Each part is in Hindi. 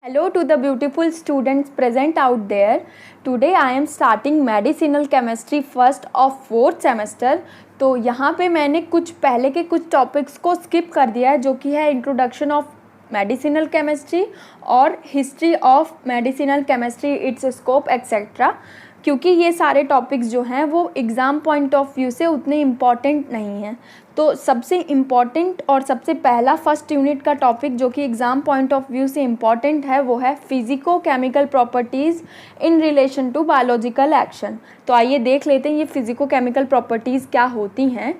Hello to the beautiful students present out there. Today I am starting medicinal chemistry first of fourth semester. तो यहाँ पे मैंने कुछ पहले के कुछ टॉपिक्स को स्किप कर दिया है जो कि है इंट्रोडक्शन ऑफ मेडिसिनल केमिस्ट्री और history of medicinal chemistry, it's scope etcetera, क्योंकि ये सारे टॉपिक्स जो हैं वो एग्ज़ाम पॉइंट ऑफ व्यू से उतने इम्पॉर्टेंट नहीं हैं। तो सबसे इम्पॉर्टेंट और सबसे पहला फर्स्ट यूनिट का टॉपिक जो कि एग्ज़ाम पॉइंट ऑफ व्यू से इम्पॉर्टेंट है वो है physico chemical properties in relation to biological action. तो आइए देख लेते हैं ये फिजिको केमिकल प्रॉपर्टीज़ क्या होती हैं।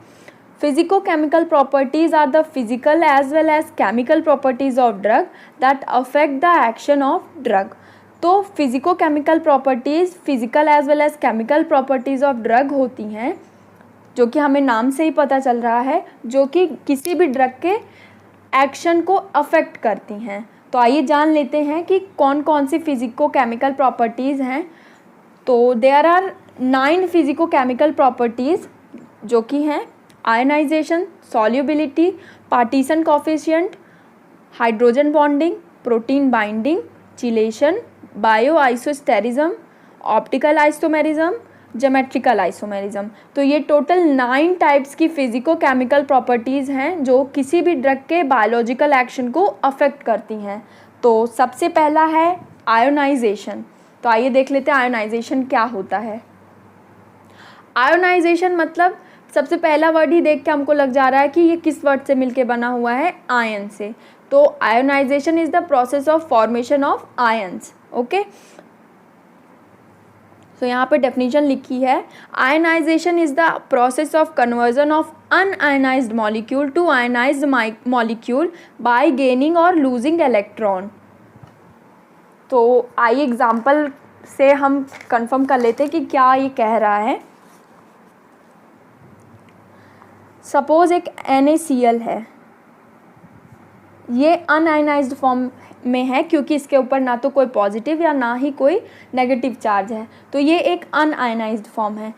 Physico chemical properties are the physical as well as chemical properties of drug that affect the action of drug. तो physico chemical properties physical as well as chemical properties of drug होती हैं, जो कि हमें नाम से ही पता चल रहा है, जो कि किसी भी ड्रग के एक्शन को अफेक्ट करती हैं। तो आइए जान लेते हैं कि कौन कौन सी फिजिको केमिकल प्रॉपर्टीज़ हैं। तो there are 9 physico chemical properties जो कि हैं ionisation, solubility, partition coefficient, hydrogen bonding, protein binding, chelation, bioisosterism, optical isomerism, geometrical isomerism. तो ये टोटल 9 टाइप्स की फिजिको केमिकल प्रॉपर्टीज़ हैं जो किसी भी ड्रग के बायोलॉजिकल एक्शन को अफेक्ट करती हैं। तो सबसे पहला है आयोनाइजेशन। तो आइए देख लेते हैं आयोनाइजेशन क्या होता है। आयोनाइजेशन मतलब सबसे पहला वर्ड ही देख के हमको लग जा रहा है कि ये किस वर्ड से मिलके बना हुआ है, आयन से। तो ionization is the process of formation of ions. Okay, तो यहाँ पे डेफिनेशन लिखी है, ionization is the process of conversion of unionized molecule to ionized molecule by gaining और लूजिंग इलेक्ट्रॉन। तो आइए एग्जाम्पल से हम कंफर्म कर लेते हैं कि क्या ये कह रहा है। सपोज एक NaCl है, ये अनआयनाइज्ड फॉर्म में है क्योंकि इसके ऊपर ना तो कोई पॉजिटिव या ना ही कोई नेगेटिव चार्ज है, तो ये एक अनआयनाइज्ड फॉर्म है।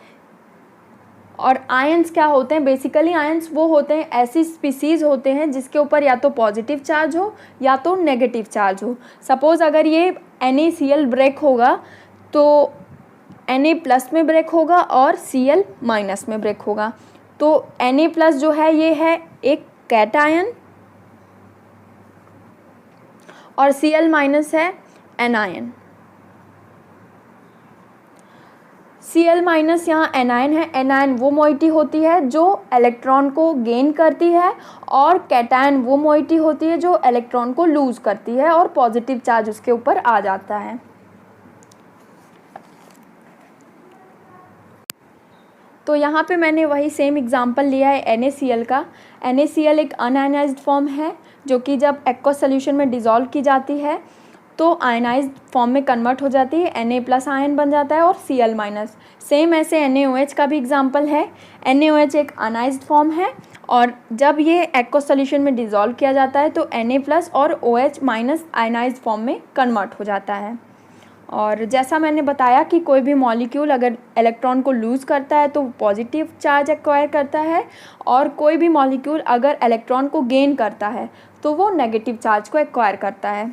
और आयंस क्या होते हैं? बेसिकली आयंस वो होते हैं, ऐसी स्पीसीज होते हैं जिसके ऊपर या तो पॉजिटिव चार्ज हो या तो नेगेटिव चार्ज हो। सपोज अगर ये NaCl ब्रेक होगा तो Na+ में ब्रेक होगा और Cl- में ब्रेक होगा। तो Na+ जो है ये है एक कैटायन और Cl- है एनायन। Cl- यहाँ एनायन है। एनायन वो मोइटी होती है जो इलेक्ट्रॉन को गेन करती है और कैटायन वो मोइटी होती है जो इलेक्ट्रॉन को लूज करती है और पॉजिटिव चार्ज उसके ऊपर आ जाता है। तो यहाँ पे मैंने वही सेम एग्जांपल लिया है NaCl का। NaCl एक अनआयनाइज्ड फॉर्म है जो कि जब एक्वस सॉल्यूशन में डिज़ोल्व की जाती है तो आयनाइज्ड फॉर्म में कन्वर्ट हो जाती है, Na+ आयन बन जाता है और Cl-। सेम ऐसे NaOH का भी एग्जांपल है। NaOH एक अनआयनाइज्ड फॉर्म है और जब ये एक्वस सॉल्यूशन में डिज़ोल्व किया जाता है तो Na+ और OH- आयनाइज्ड फॉर्म में कन्वर्ट हो जाता है। और जैसा मैंने बताया कि कोई भी मॉलिक्यूल अगर इलेक्ट्रॉन को लूज़ करता है तो पॉजिटिव चार्ज एक्वायर करता है और कोई भी मॉलिक्यूल अगर इलेक्ट्रॉन को गेन करता है तो वो नेगेटिव चार्ज को एक्वायर करता है।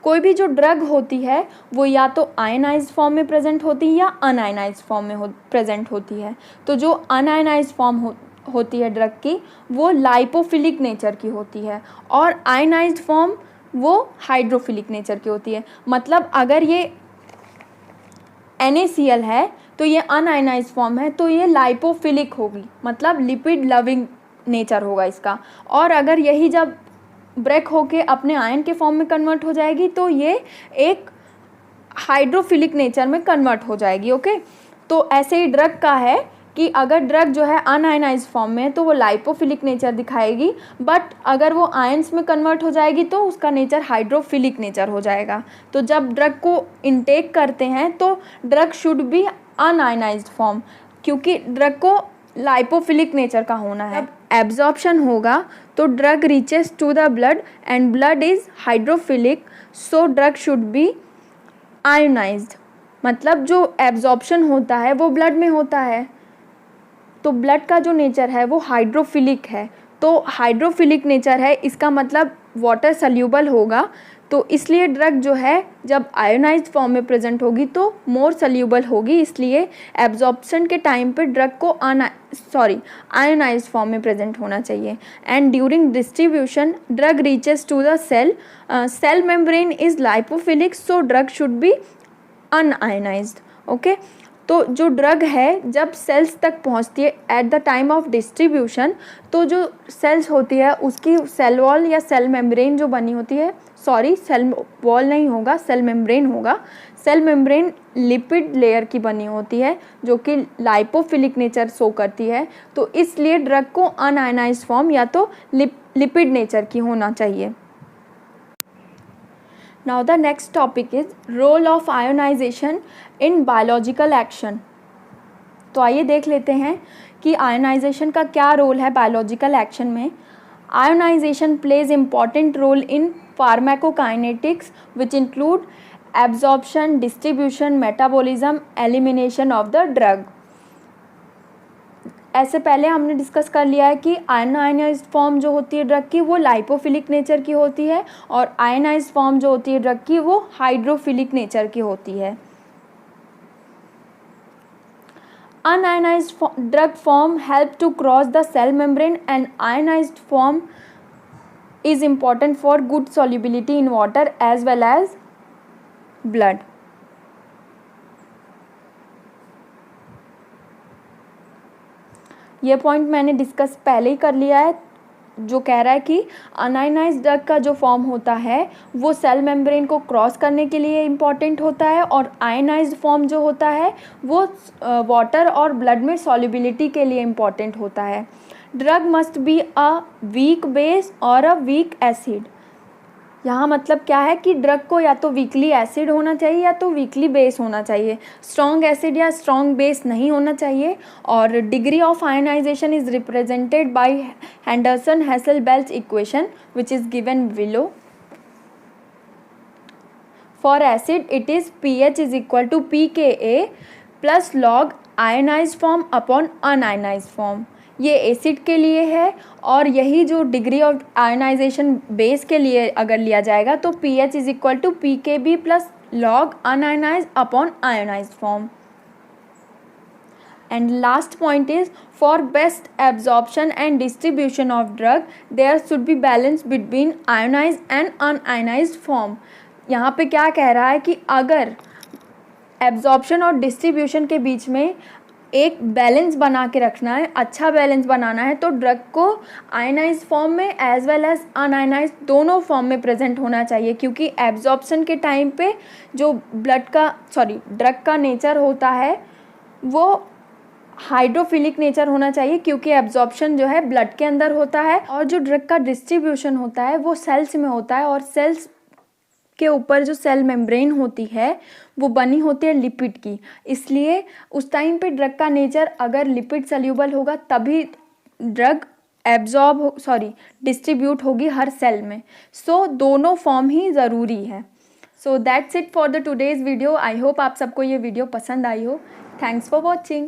कोई भी जो ड्रग होती है वो या तो आयनाइज्ड फॉर्म में प्रेजेंट होती है या अनआयनाइज्ड फॉर्म में प्रेजेंट होती है। तो जो अनआयनाइज्ड फॉर्म होती है ड्रग की वो लाइपोफिलिक नेचर की होती है और आयनाइज्ड फॉर्म वो हाइड्रोफिलिक नेचर की होती है। मतलब अगर ये NaCl है तो ये अनआयनाइज्ड फॉर्म है तो ये लाइपोफिलिक होगी, मतलब लिपिड लविंग नेचर होगा इसका। और अगर यही जब ब्रेक होके अपने आयन के फॉर्म में कन्वर्ट हो जाएगी तो ये एक हाइड्रोफिलिक नेचर में कन्वर्ट हो जाएगी। ओके, तो ऐसे ही ड्रग का है कि अगर ड्रग जो है अनआयनाइज्ड फॉर्म में है तो वो लाइपोफिलिक नेचर दिखाएगी, बट अगर वो आयंस में कन्वर्ट हो जाएगी तो उसका नेचर हाइड्रोफिलिक नेचर हो जाएगा। तो जब ड्रग को इनटेक करते हैं तो drug should be unionized form, क्योंकि ड्रग को लाइपोफिलिक नेचर का होना है। जब एब्जॉर्प्शन होगा तो drug reaches to the blood and blood is hydrophilic, so drug should be ionized. मतलब जो एब्जॉर्प्शन होता है वो ब्लड में होता है, तो ब्लड का जो नेचर है वो हाइड्रोफिलिक है, तो हाइड्रोफिलिक नेचर है, इसका मतलब वाटर सल्यूबल होगा, तो इसलिए ड्रग जो है जब आयोनाइज्ड फॉर्म में प्रेजेंट होगी तो मोर सल्यूबल होगी, इसलिए एब्जॉर्प्शन के टाइम पे ड्रग को आयोनाइज्ड फॉर्म में प्रेजेंट होना चाहिए। And during distribution drug reaches to the cell membrane is lipophilic, so drug should be unionized. Okay, तो जो ड्रग है जब सेल्स तक पहुंचती है at the time of distribution, तो जो सेल्स होती है उसकी सेल वॉल या सेल मेम्ब्रेन जो बनी होती है, सेल वॉल नहीं होगा, सेल मेम्ब्रेन होगा। सेल मेम्ब्रेन लिपिड लेयर की बनी होती है जो कि लाइपोफिलिक नेचर शो करती है, तो इसलिए ड्रग को अनआयोनाइज्ड फॉर्म या तो लिपिड नेचर की होना चाहिए। Now the next topic is role of ionization in biological action। तो आइए देख लेते हैं कि आयोनाइजेशन का क्या रोल है बायोलॉजिकल एक्शन में। Ionization plays important role in pharmacokinetics which include absorption, distribution, metabolism, elimination of the drug. ऐसे पहले हमने डिस्कस कर लिया है कि अनआयोनाइज्ड फॉर्म जो होती है ड्रग की वो लाइपोफिलिक नेचर की होती है और आयोनाइज्ड फॉर्म जो होती है ड्रग की वो हाइड्रोफिलिक नेचर की होती है। Unionized drug form help to cross the cell membrane and ionized form is important for good solubility in water as well as blood। ये पॉइंट मैंने डिस्कस पहले ही कर लिया है, जो कह रहा है कि अनआयोनाइज्ड ड्रग का जो फॉर्म होता है वो सेल मेम्ब्रेन को क्रॉस करने के लिए इम्पॉर्टेंट होता है और आयोनाइज्ड फॉर्म जो होता है वो वाटर और ब्लड में सॉल्युबिलिटी के लिए इम्पॉर्टेंट होता है। Drug must be a weak base और अ वीक एसिड। यहाँ मतलब क्या है कि ड्रग को या तो वीकली एसिड होना चाहिए या तो वीकली बेस होना चाहिए, स्ट्रॉन्ग एसिड या स्ट्रॉन्ग बेस नहीं होना चाहिए। और degree of ionization is represented by Henderson Hasselbalch equation which is given below. For acid it is pH is equal to pKa plus log ionized form upon unionized form. ये एसिड के लिए है और यही जो डिग्री ऑफ आयोनाइजेशन बेस के लिए अगर लिया जाएगा तो pH is equal to pKb plus log unionized upon ionized form. And last point is for best absorption and distribution of drug there should be balance between ionized and unionized form. यहाँ पे क्या कह रहा है कि अगर एब्जॉर्प्शन और डिस्ट्रीब्यूशन के बीच में एक बैलेंस बना के रखना है, अच्छा बैलेंस बनाना है, तो ड्रग को आयोनाइज्ड फॉर्म में एज वेल एज अनआयोनाइज्ड दोनों फॉर्म में प्रेजेंट होना चाहिए, क्योंकि एब्जॉर्प्शन के टाइम पे जो ड्रग का नेचर होता है वो हाइड्रोफिलिक नेचर होना चाहिए, क्योंकि एब्जॉर्प्शन जो है ब्लड के अंदर होता है और जो ड्रग का डिस्ट्रीब्यूशन होता है वो सेल्स में होता है और सेल्स के ऊपर जो सेल मेम्ब्रेन होती है वो बनी होती है लिपिड की। इसलिए उस टाइम पे ड्रग का नेचर अगर लिपिड सल्यूबल होगा तभी ड्रग डिस्ट्रीब्यूट होगी हर सेल में। सो दोनों फॉर्म ही ज़रूरी है। So that's it for the today's video. I hope आप सबको ये वीडियो पसंद आई हो। Thanks for watching.